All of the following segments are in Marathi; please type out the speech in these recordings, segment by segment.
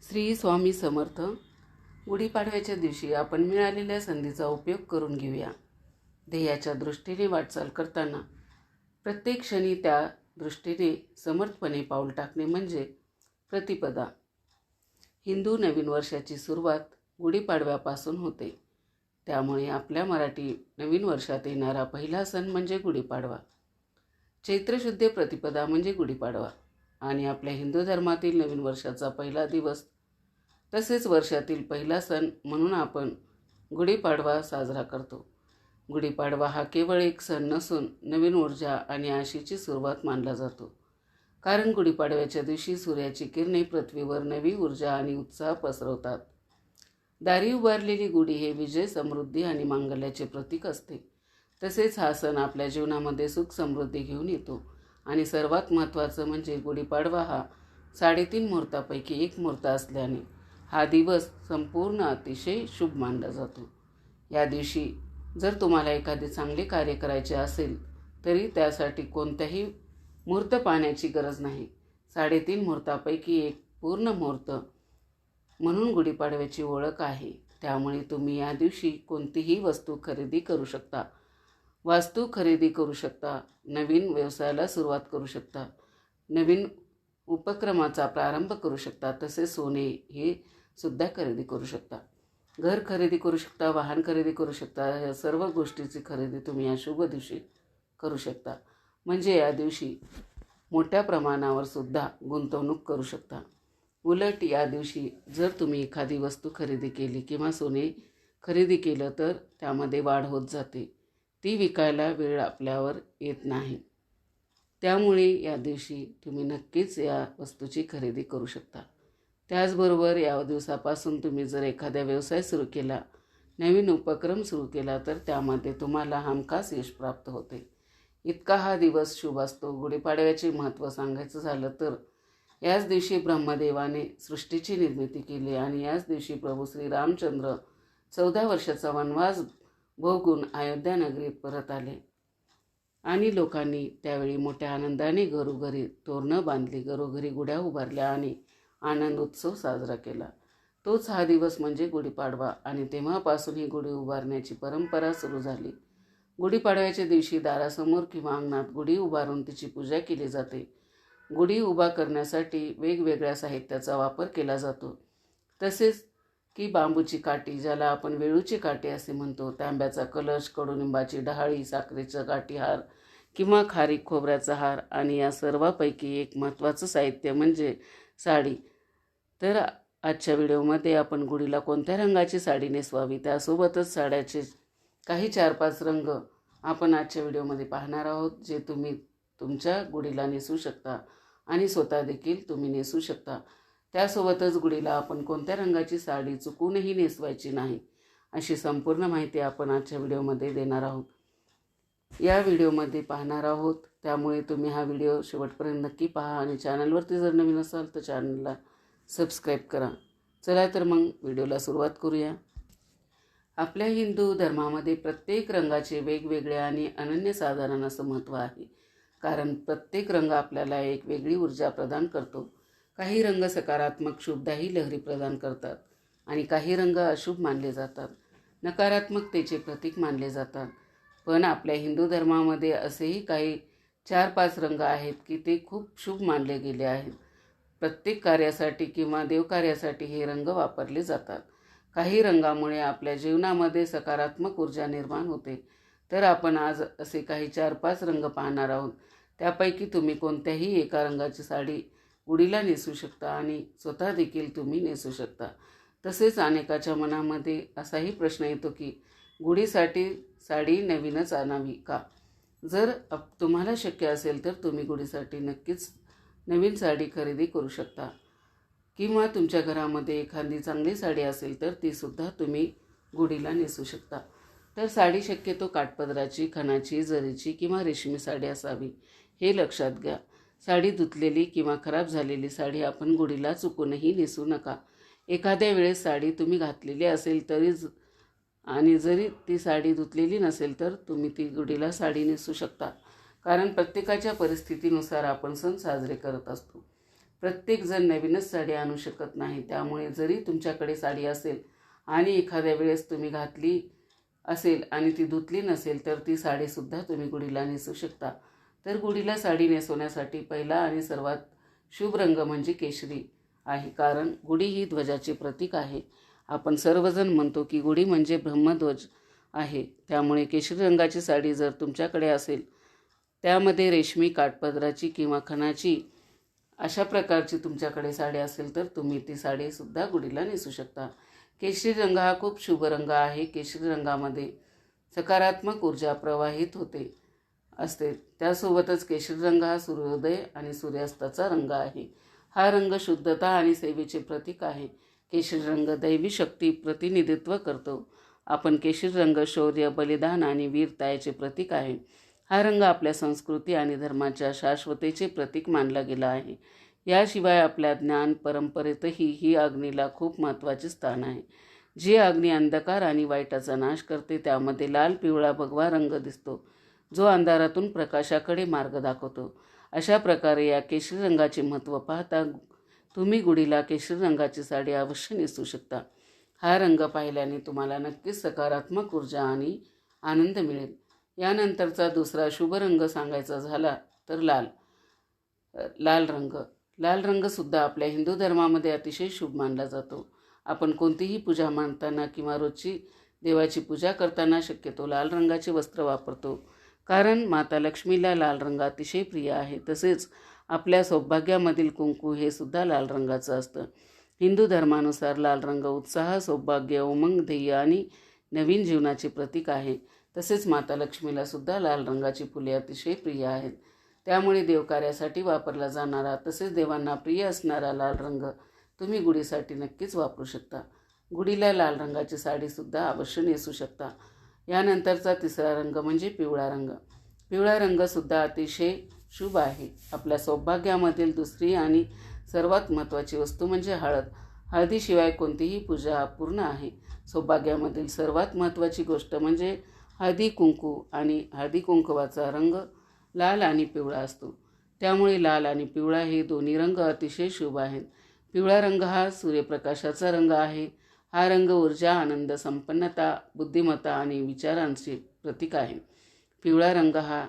श्री स्वामी समर्थ. गुढीपाडव्याच्या दिवशी आपण मिळालेल्या संधीचा उपयोग करून घेऊया. ध्येयाच्या दृष्टीने वाटचाल करताना प्रत्येक क्षणी त्या दृष्टीने समर्थपणे पाऊल टाकणे म्हणजे प्रतिपदा. हिंदू नवीन वर्षाची सुरुवात गुढीपाडव्यापासून होते. त्यामुळे आपल्या मराठी नवीन वर्षात येणारा पहिला सण म्हणजे गुढीपाडवा. चैत्रशुद्ध प्रतिपदा म्हणजे गुढीपाडवा आणि आपल्या हिंदू धर्मातील नवीन वर्षाचा पहिला दिवस तसेच वर्षातील पहिला सण म्हणून आपण गुढीपाडवा साजरा करतो. गुढीपाडवा हा केवळ एक सण नसून नवीन ऊर्जा आणि आशेची सुरुवात मानला जातो. कारण गुढीपाडव्याच्या दिवशी सूर्याची किरणे पृथ्वीवर नवी ऊर्जा आणि उत्साह पसरवतात. दारी उभारलेली गुढी हे विजय, समृद्धी आणि मांगल्याचे प्रतीक असते. तसेच हा सण आपल्या जीवनामध्ये सुख समृद्धी घेऊन येतो आणि सर्वात महत्त्वाचं म्हणजे गुढीपाडवा हा 3.5 मुहूर्तापैकी एक मुहूर्त असल्याने हा दिवस संपूर्ण अतिशय शुभ मानला जातो. या दिवशी जर तुम्हाला एखादे चांगले कार्य करायचे असेल तरी त्यासाठी कोणत्याही मुहूर्त पाहण्याची गरज नाही. 3.5 मुहूर्तापैकी एक पूर्ण मुहूर्त म्हणून गुढीपाडव्याची ओळख आहे. त्यामुळे तुम्ही या दिवशी कोणतीही वस्तू खरेदी करू शकता, वास्तू खरेदी करू शकता, नवीन व्यवसायाला सुरुवात करू शकता, नवीन उपक्रमाचा प्रारंभ करू शकता, तसेच सोने हे सुद्धा खरेदी करू शकता, घर खरेदी करू शकता, वाहन खरेदी करू शकता. या सर्व गोष्टीची खरेदी तुम्ही या शुभ दिवशी करू शकता. म्हणजे या दिवशी मोठ्या प्रमाणावर सुद्धा गुंतवणूक करू शकता. उलट या दिवशी जर तुम्ही एखादी वस्तू खरेदी केली किंवा सोने खरेदी केलं तर त्यामध्ये वाढ होत जाते. ती विकायला वेळ आपल्यावर येत नाही. त्यामुळे या दिवशी तुम्ही नक्कीच या वस्तूची खरेदी करू शकता. त्याचबरोबर या दिवसापासून तुम्ही जर एखादा व्यवसाय सुरू केला, नवीन उपक्रम सुरू केला तर त्यामध्ये तुम्हाला हमखास यश प्राप्त होते. इतका हा दिवस शुभ असतो. गुढीपाडव्याचे महत्त्व सांगायचं झालं तर याच दिवशी ब्रह्मदेवाने सृष्टीची निर्मिती केली आणि याच दिवशी प्रभू श्री रामचंद्र 14 वर्षाचा वनवास भोगून अयोध्या नगरीत परत आले आणि लोकांनी त्यावेळी मोठ्या आनंदाने घरोघरी तोरणं बांधली, घरोघरी गुढ्या उभारल्या आणि आनंद उत्सव साजरा केला. तोच हा दिवस म्हणजे गुढीपाडवा आणि तेव्हापासून ही गुढी उभारण्याची परंपरा सुरू झाली. गुढीपाडव्याच्या दिवशी दारासमोर किंवा अंगणात गुढी उभारून तिची पूजा केली जाते. गुढी उभा करण्यासाठी वेगवेगळ्या साहित्याचा वापर केला जातो. तसेच की बांबूची काठी, ज्याला आपण वेळूची काठी असे म्हणतो, तांब्याचा कलश, कडुनिंबाची डहाळी, साखरेचा गाठी हार किंवा खारीक खोबऱ्याचा हार आणि या सर्वांपैकी एक महत्त्वाचं साहित्य म्हणजे साडी. तर आजच्या व्हिडिओमध्ये आपण गुढीला कोणत्या रंगाची साडी नेसवावी त्यासोबतच साड्याचे काही 4-5 रंग आपण आजच्या व्हिडिओमध्ये पाहणार आहोत, जे तुम्ही तुमच्या गुढीला नेसू शकता आणि स्वतः देखील तुम्ही नेसू शकता. त्यासोबतच गुढीला आपण कोणत्या रंगाची साडी चुकूनही नेसवायची नाही अशी संपूर्ण माहिती आपण आजच्या व्हिडिओमध्ये देणार आहोत, या व्हिडिओमध्ये पाहणार आहोत. त्यामुळे तुम्ही हा व्हिडिओ शेवटपर्यंत नक्की पहा आणि चॅनलवरती जर नवीन असाल तर चॅनलला सबस्क्राईब करा. चला तर मग व्हिडिओला सुरुवात करूया. आपल्या हिंदू धर्मामध्ये प्रत्येक रंगाचे वेगवेगळे आणि अनन्यसाधारण असं महत्त्व आहे. कारण प्रत्येक रंग आपल्याला एक वेगळी ऊर्जा प्रदान करतो. काही रंग सकारात्मक शुभदायी लहरी प्रदान करतात आणि काही रंग अशुभ मानले जातात, नकारात्मकतेचे प्रतीक मानले जातात. पण आपल्या हिंदू धर्मामध्ये असेही काही 4-5 रंग आहेत की ते खूप शुभ मानले गेले आहेत. प्रत्येक कार्यासाठी किंवा देवकार्यासाठी हे रंग वापरले जातात. काही रंगामुळे आपल्या जीवनामध्ये सकारात्मक ऊर्जा निर्माण होते. तर आपण आज असे काही 4-5 रंग पाहणार आहोत. त्यापैकी तुम्ही कोणत्याही एका रंगाची साडी गुढीला नेसू शकता आणि स्वतः देखील तुम्ही नेसू शकता. तसेच अनेकाच्या मनामध्ये असाही प्रश्न येतो की गुढीसाठी साडी नवीनच आणावी का? जर तुम्हाला शक्य असेल तर तुम्ही गुढीसाठी नक्कीच नवीन साडी खरेदी करू शकता किंवा तुमच्या घरामध्ये एखादी चांगली साडी असेल तर तीसुद्धा तुम्ही गुढीला नेसू शकता. तर साडी शक्यतो काठपदराची, खणाची, जरीची किंवा रेशमी साडी असावी हे लक्षात घ्या. साडी धुतलेली किंवा खराब झालेली साडी आपण गुढीला चुकूनही नेसू नका. एखाद्या वेळेस साडी तुम्ही घातलेली असेल आणि जरी ती साडी धुतलेली नसेल तर तुम्ही ती गुढीला साडी नेसू शकता. कारण प्रत्येकाच्या परिस्थितीनुसार आपण सण साजरे करत असतो. प्रत्येकजण नवीनच साडी आणू शकत नाही. त्यामुळे जरी तुमच्याकडे साडी असेल आणि एखाद्या वेळेस तुम्ही घातली असेल आणि ती धुतली नसेल तर ती साडीसुद्धा तुम्ही गुढीला नेसू शकता. तर गुढीला साडी नेसवण्यासाठी पहिला आणि सर्वात शुभ रंग म्हणजे केशरी आहे, कारण गुढी ही ध्वजाचे प्रतीक आहे. आपण सर्वजण म्हणतो की गुढी म्हणजे ब्रह्मध्वज आहे. त्यामुळे केशरी रंगाची साडी जर तुमच्याकडे असेल, त्यामध्ये रेशमी काठपदराची किंवा खणाची अशा प्रकारची तुमच्याकडे साडी असेल तर तुम्ही ती साडीसुद्धा गुढीला नेसू शकता. केशरी रंग हा खूप शुभ रंग आहे. केशरी रंगामध्ये सकारात्मक ऊर्जा प्रवाहित होते असते. त्यासोबतच केशरी रंग हा सूर्योदय आणि सूर्यास्ताचा रंग आहे. हा रंग शुद्धता आणि सेवेचे प्रतीक आहे. केशरी रंग दैवी शक्ती प्रतिनिधित्व करतो. आपण केशरी रंग शौर्य, बलिदान आणि वीरता याचे प्रतीक आहे. हा रंग आपल्या संस्कृती आणि धर्माच्या शाश्वतेचे प्रतीक मानला गेला आहे. याशिवाय आपल्या ज्ञान परंपरेतही ही अग्नीला खूप महत्त्वाचे स्थान आहे. जी अग्नी अंधकार आणि वाईटाचा नाश करते, त्यामध्ये लाल, पिवळा, भगवा रंग दिसतो, जो अंधारातून प्रकाशाकडे मार्ग दाखवतो. अशा प्रकारे या केशरी रंगाचे महत्त्व पाहता तुम्ही गुढीला केशरी रंगाची साडी अवश्य नेसू शकता. हा रंग पाहिल्याने तुम्हाला नक्कीच सकारात्मक ऊर्जा आणि आनंद मिळेल. यानंतरचा दुसरा शुभ रंग सांगायचा झाला तर लाल रंग. लाल रंगसुद्धा आपल्या हिंदू धर्मामध्ये अतिशय शुभ मानला जातो. आपण कोणतीही पूजा मांडताना किंवा रोजची देवाची पूजा करताना शक्यतो लाल रंगाचे वस्त्र वापरतो, कारण माता लक्ष्मीला लाल रंग अतिशय प्रिय आहे. तसेच आपल्या सौभाग्यामधील कुंकू हे सुद्धा लाल रंगाचं असतं. हिंदू धर्मानुसार लाल रंग उत्साह, सौभाग्य, उमंग, ध्येय आणि नवीन जीवनाचे प्रतीक आहे. तसेच माता लक्ष्मीला सुद्धा लाल रंगाची फुले अतिशय प्रिय आहेत. त्यामुळे देवकार्यासाठी वापरला जाणारा तसेच देवांना प्रिय असणारा लाल रंग तुम्ही गुढीसाठी नक्कीच वापरू शकता. गुढीला लाल रंगाची साडीसुद्धा अवश्य नेसू शकता. यानंतरचा तिसरा रंग म्हणजे पिवळा रंग. पिवळा रंगसुद्धा अतिशय शुभ आहे. आपल्या सौभाग्यामधील दुसरी आणि सर्वात महत्त्वाची वस्तू म्हणजे हळद. हळदीशिवाय कोणतीही पूजा अपूर्ण आहे. सौभाग्यामधील सर्वात महत्त्वाची गोष्ट म्हणजे हळदी कुंकू आणि हळदी कुंकवाचा रंग लाल आणि पिवळा असतो. त्यामुळे लाल आणि पिवळा हे दोन्ही रंग अतिशय शुभ आहेत. पिवळा रंग हा सूर्यप्रकाशाचा रंग आहे. हा रंग ऊर्जा, आनंद, संपन्नता, बुद्धिमत्ता आणि विचारांचे प्रतीक आहे. पिवळा रंग हा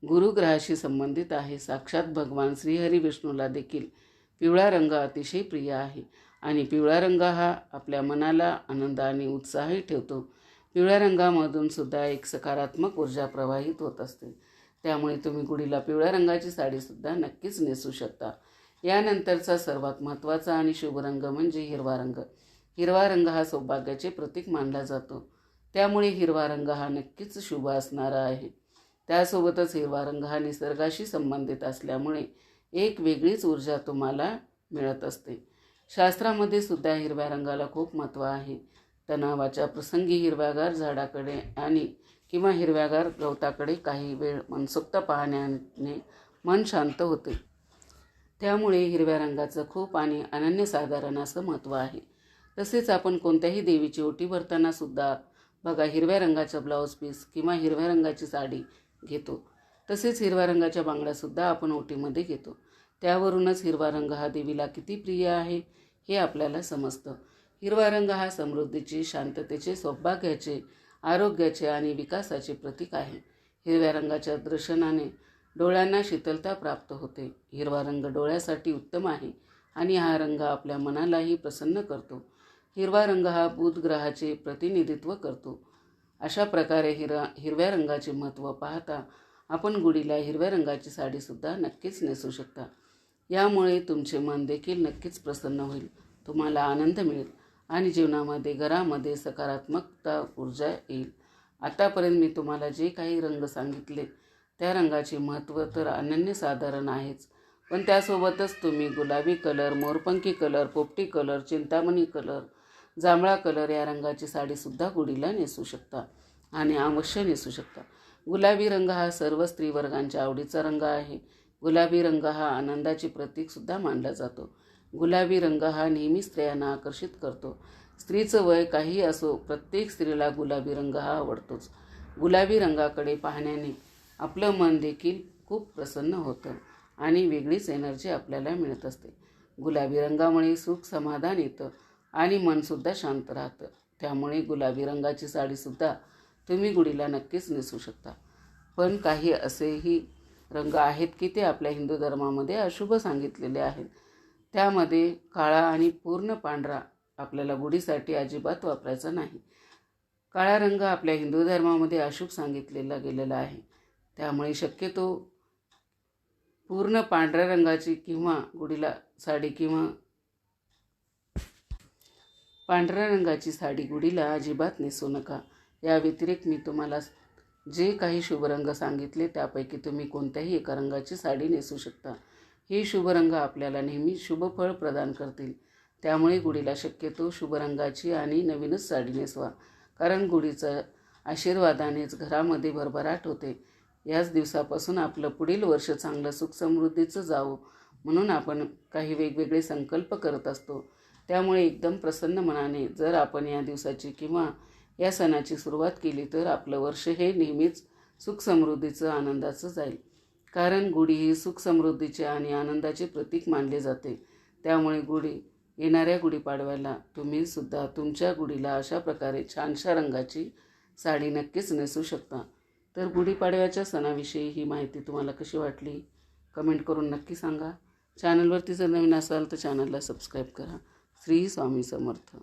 गुरुग्रहाशी संबंधित आहे. साक्षात भगवान श्रीहरी विष्णूला देखील पिवळा रंग अतिशय प्रिय आहे आणि पिवळा रंग हा आपल्या मनाला आनंद आणि उत्साही ठेवतो. पिवळ्या रंगामधून सुद्धा एक सकारात्मक ऊर्जा प्रवाहित होत असते. त्यामुळे तुम्ही गुढीला पिवळ्या रंगाची साडीसुद्धा नक्कीच नेसू शकता. यानंतरचा सर्वात महत्त्वाचा आणि शुभ रंग म्हणजे हिरवा रंग. हिरवा रंग हा सौभाग्याचे प्रतीक मानला जातो. त्यामुळे हिरवा रंग हा नक्कीच शुभ असणारा आहे. त्यासोबतच हिरवा रंग हा निसर्गाशी संबंधित असल्यामुळे एक वेगळीच ऊर्जा तुम्हाला मिळत असते. शास्त्रामध्ये सुद्धा हिरव्या रंगाला खूप महत्त्व आहे. तणावाच्या प्रसंगी हिरव्यागार झाडाकडे किंवा हिरव्यागार गवताकडे काही वेळ मनसोक्त पाहण्याने मन शांत होते. त्यामुळे हिरव्या रंगाचं खूप आणि अनन्यसाधारण असं महत्त्व आहे. तसेच आपण कोणत्याही देवीची ओटी भरताना सुद्धा बघा हिरव्या रंगाचा ब्लाऊज पीस किंवा हिरव्या रंगाची साडी घेतो. तसेच हिरव्या रंगाच्या बांगड्यासुद्धा आपण ओटीमध्ये घेतो. त्यावरूनच हिरवा रंग हा देवीला किती प्रिय आहे हे आपल्याला समजतं. हिरवा रंग हा समृद्धीचे, शांततेचे, सौभाग्याचे, आरोग्याचे आणि विकासाचे प्रतीक आहे. हिरव्या रंगाच्या दर्शनाने डोळ्यांना शीतलता प्राप्त होते. हिरवा रंग डोळ्यासाठी उत्तम आहे आणि हा रंग आपल्या मनालाही प्रसन्न करतो. हिरवा रंग हा बुध ग्रहाचे प्रतिनिधित्व करतो. अशा प्रकारे हिरव्या रंगाचे महत्त्व पाहता आपण गुढीला हिरव्या रंगाची साडीसुद्धा नक्कीच नेसू शकता. यामुळे तुमचे मन देखील नक्कीच प्रसन्न होईल, तुम्हाला आनंद मिळेल आणि जीवनामध्ये, घरामध्ये सकारात्मकता, ऊर्जा येईल. आतापर्यंत मी तुम्हाला जे काही रंग सांगितले त्या रंगाचे महत्त्व तर अनन्यसाधारण आहेच, पण त्यासोबतच तुम्ही गुलाबी कलर, मोरपंखी कलर, पोपटी कलर, चिंतामणी कलर, जांभळा कलर या रंगाची साडीसुद्धा गुढीला नेसू शकता आणि अवश्य नेसू शकता. गुलाबी रंग हा सर्व स्त्रीवर्गांच्या आवडीचा रंग आहे. गुलाबी रंग हा आनंदाचे प्रतीकसुद्धा मानला जातो. गुलाबी रंग हा नेहमी स्त्रियांना आकर्षित करतो. स्त्रीचं वय काही असो, प्रत्येक स्त्रीला गुलाबी रंग हा आवडतोच. गुलाबी रंगाकडे पाहण्याने आपलं मन देखील खूप प्रसन्न होतं आणि वेगळीच एनर्जी आपल्याला मिळत असते. गुलाबी रंगामुळे सुख समाधान येतं आणि मनसुद्धा शांत राहतं. त्यामुळे गुलाबी रंगाची साडीसुद्धा तुम्ही गुढीला नक्कीच नेसू शकता. पण काही असेही रंग आहेत की ते आपल्या हिंदू धर्मामध्ये अशुभ सांगितलेले आहेत. त्यामध्ये काळा आणि पूर्ण पांढरा आपल्याला गुढीसाठी अजिबात वापरायचा नाही. काळा रंग आपल्या हिंदू धर्मामध्ये अशुभ सांगितलेला गेलेला आहे. त्यामुळे शक्यतो पूर्ण पांढऱ्या रंगाची किंवा गुढीला साडी किंवा पांढऱ्या रंगाची साडी गुढीला अजिबात नेसू नका. या व्यतिरिक्त मी तुम्हाला जे काही शुभ रंग सांगितले त्यापैकी तुम्ही कोणत्याही एका रंगाची साडी नेसू शकता. हे शुभ रंग आपल्याला नेहमी शुभ फळ प्रदान करतील. त्यामुळे गुढीला शक्यतो शुभ रंगाची आणि नवीनच साडी नेसवा. कारण गुढीच्या आशीर्वादानेच घरामध्ये भरभराट होते. याच दिवसापासून आपलं पुढील वर्ष चांगलं सुख समृद्धीचं जावो म्हणून आपण काही वेगवेगळे संकल्प करत असतो. त्यामुळे एकदम प्रसन्न मनाने जर आपण या दिवसाची किंवा या सणाची सुरुवात केली तर आपलं वर्ष हे नेहमीच सुख समृद्धीचं आनंदाचं जाईल. कारण गुढी ही सुख समृद्धीचे आणि आनंदाचे प्रतीक मानले जाते. त्यामुळे येणाऱ्या गुढीपाडव्याला तुम्ही सुद्धा तुमच्या गुढीला अशा प्रकारे छानशा रंगाची साडी नक्कीच नेसू शकता. तर गुढीपाडव्याच्या सणाविषयी ही माहिती तुम्हाला कशी वाटली कमेंट करून नक्की सांगा. चॅनलवरती जर नवीन असाल तर चॅनलला सबस्क्राईब करा. श्री स्वामी समर्थ.